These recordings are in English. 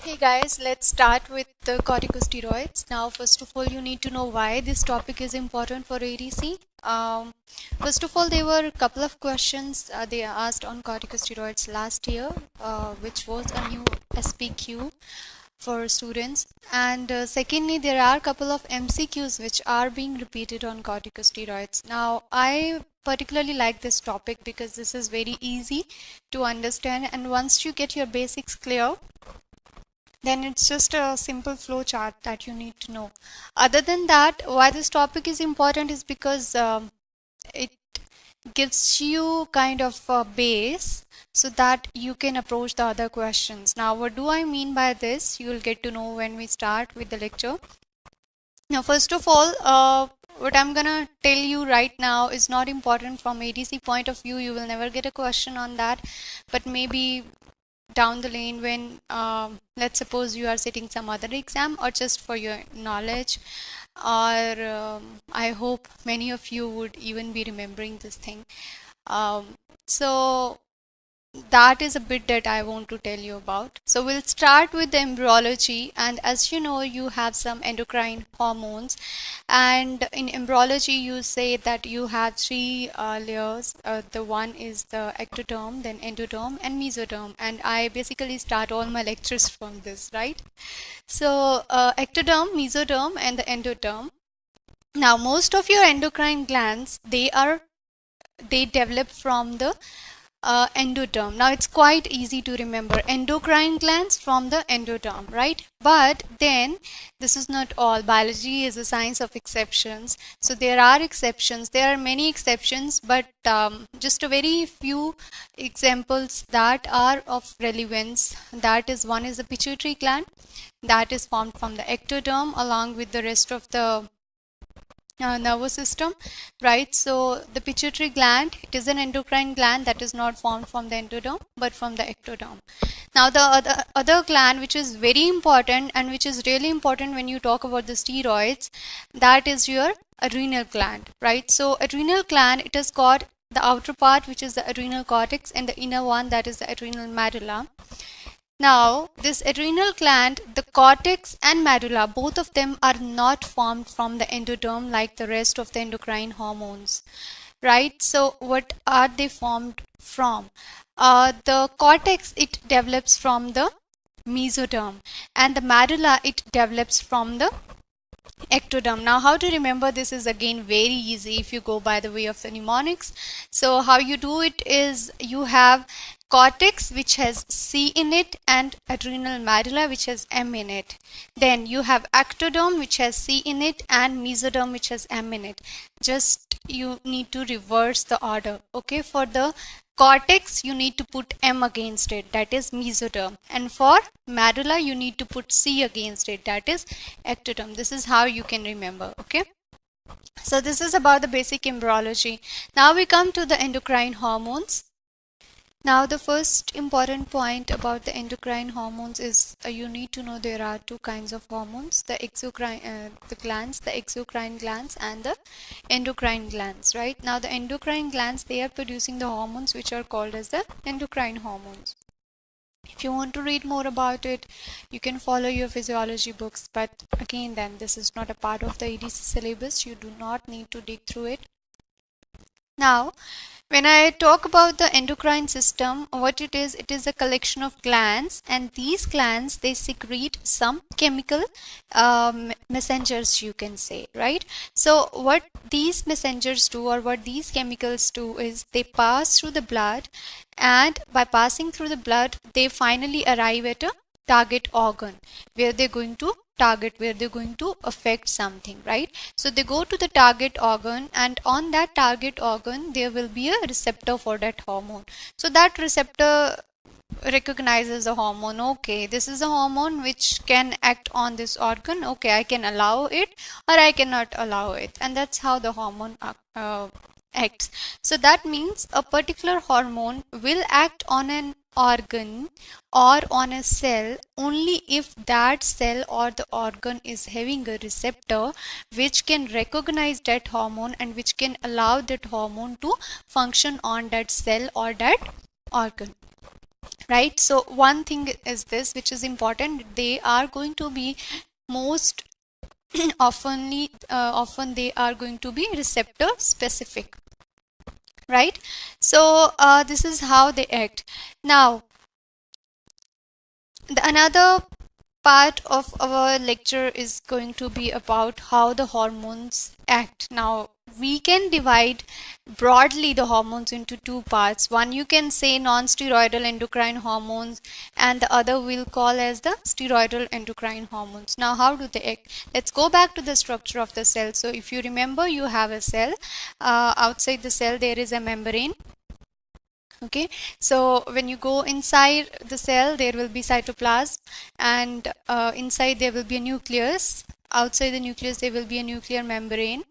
Hey guys, let's start with the corticosteroids. Now, first of all, you need to know why this topic is important for ADC. First of all, there were a couple of questions they asked on corticosteroids last year, which was a new SPQ for students. And secondly, there are a couple of MCQs which are being repeated on corticosteroids. Now, I particularly like this topic because this is very easy to understand, and once you get your basics clear, then it's just a simple flow chart that you need to know. Other than that, why this topic is important is because it gives you kind of a base so that you can approach the other questions. Now, what do I mean by this? You will get to know when we start with the lecture. Now, first of all, what I'm gonna tell you right now is not important from ADC point of view. You will never get a question on that, but maybe down the lane when let's suppose you are sitting some other exam, or just for your knowledge, or I hope many of you would even be remembering this thing. So that is a bit that I want to tell you about. So we'll start with the embryology, and as you know, you have some endocrine hormones, and in embryology you say that you have three layers. The one is the ectoderm, then endoderm and mesoderm, and I basically start all my lectures from this, right? So ectoderm, mesoderm and the endoderm. Now most of your endocrine glands, they develop from the endoderm. Now it's quite easy to remember, endocrine glands from the endoderm, right? But then this is not all. Biology is a science of exceptions, so there are exceptions. There are many exceptions, but just a very few examples that are of relevance. That is, one is the pituitary gland, that is formed from the ectoderm along with the rest of the nervous system, right? So the pituitary gland, it is an endocrine gland that is not formed from the endoderm but from the ectoderm. Now the other gland which is very important and which is really important when you talk about the steroids, that is your adrenal gland, right? So adrenal gland, it has got the outer part which is the adrenal cortex and the inner one, that is the adrenal medulla. Now, this adrenal gland, the cortex and medulla, both of them are not formed from the endoderm like the rest of the endocrine hormones, right? So, what are they formed from? The cortex, it develops from the mesoderm, and the medulla, it develops from the ectoderm. Now, how to remember this is again very easy if you go by the way of the mnemonics. So, how you do it is, you have cortex which has C in it and adrenal medulla which has M in it. Then you have ectoderm which has C in it and mesoderm which has M in it. Just you need to reverse the order. Okay, for the cortex you need to put M against it, that is mesoderm, and for medulla you need to put C against it, that is ectoderm. This is how you can remember. Okay, so this is about the basic embryology. Now we come to the endocrine hormones. Now the first important point about the endocrine hormones is you need to know there are two kinds of hormones, the exocrine glands and the endocrine glands, right? Now the endocrine glands, they are producing the hormones which are called as the endocrine hormones. If you want to read more about it, you can follow your physiology books, but again, then this is not a part of the ADC syllabus. You do not need to dig through it. Now, when I talk about the endocrine system, what it is a collection of glands, and these glands, they secrete some chemical messengers, you can say, right? So what these messengers do, or what these chemicals do, is they pass through the blood, and by passing through the blood, they finally arrive at a target organ where they're going to target, where they're going to affect something, right? So they go to the target organ, and on that target organ there will be a receptor for that hormone. So that receptor recognizes the hormone. Okay, this is a hormone which can act on this organ. Okay, I can allow it or I cannot allow it, and that's how the hormone acts. So that means a particular hormone will act on an organ or on a cell only if that cell or the organ is having a receptor which can recognize that hormone and which can allow that hormone to function on that cell or that organ. right? So one thing is this, which is important, they are going to be most often they are going to be receptor specific, right? So this is how they act. Now another part of our lecture is going to be about how the hormones act. Now we can divide broadly the hormones into two parts. One you can say non-steroidal endocrine hormones, and the other we'll call as the steroidal endocrine hormones. Now how do they act? Let's go back to the structure of the cell. So if you remember, you have a cell. Outside the cell there is a membrane. Okay, so when you go inside the cell, there will be cytoplasm, and inside there will be a nucleus. Outside the nucleus there will be a nuclear membrane.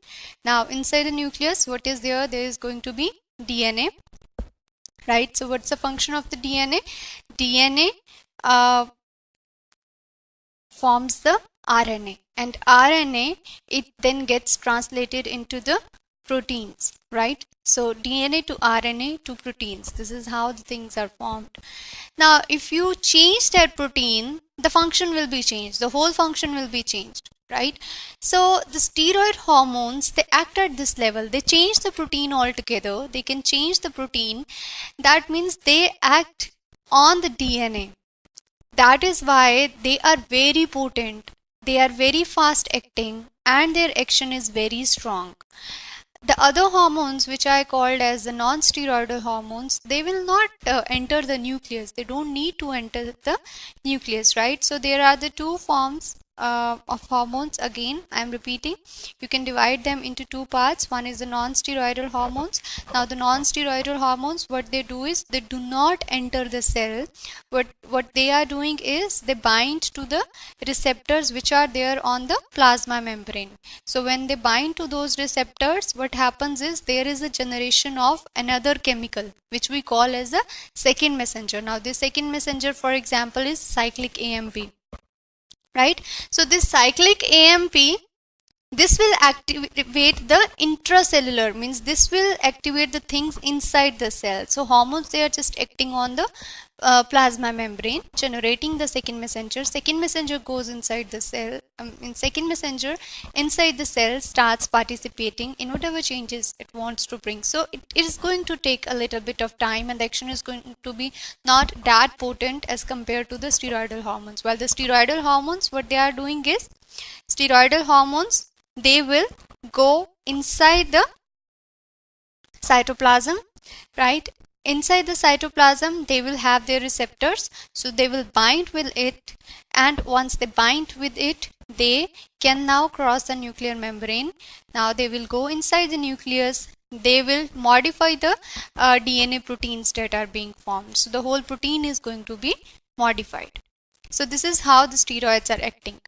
Now inside the nucleus, what is there? There is going to be DNA, right? So what's the function of the DNA? DNA forms the RNA, and RNA, it then gets translated into the proteins, right? So DNA to RNA to proteins, this is how the things are formed. Now if you change that protein, the function will be changed, the whole function will be changed, right? So the steroid hormones, they act at this level. They change the protein altogether. They can change the protein. That means they act on the DNA. That is why they are very potent, they are very fast acting, and their action is very strong. The other hormones, which I called as the non-steroidal hormones, they will not enter the nucleus. They don't need to enter the nucleus, right? So there are the two forms of hormones. Again, I am repeating, you can divide them into two parts. One is the non-steroidal hormones. Now the non-steroidal hormones, what they do is they do not enter the cell. What they are doing is they bind to the receptors which are there on the plasma membrane. So when they bind to those receptors, what happens is there is a generation of another chemical which we call as the second messenger. Now this second messenger, for example, is cyclic AMP, right? So this cyclic AMP, this will activate the intracellular, means this will activate the things inside the cell. So hormones, they are just acting on the plasma membrane, generating the second messenger. Second messenger goes inside the cell. In second messenger inside the cell starts participating in whatever changes it wants to bring. So it is going to take a little bit of time, and the action is going to be not that potent as compared to the steroidal hormones. While the steroidal hormones, what they are doing is, steroidal hormones, they will go inside the cytoplasm, right? Inside the cytoplasm, they will have their receptors, so they will bind with it, and once they bind with it, they can now cross the nuclear membrane. Now they will go inside the nucleus, they will modify the DNA proteins that are being formed. So the whole protein is going to be modified. So this is how the steroids are acting.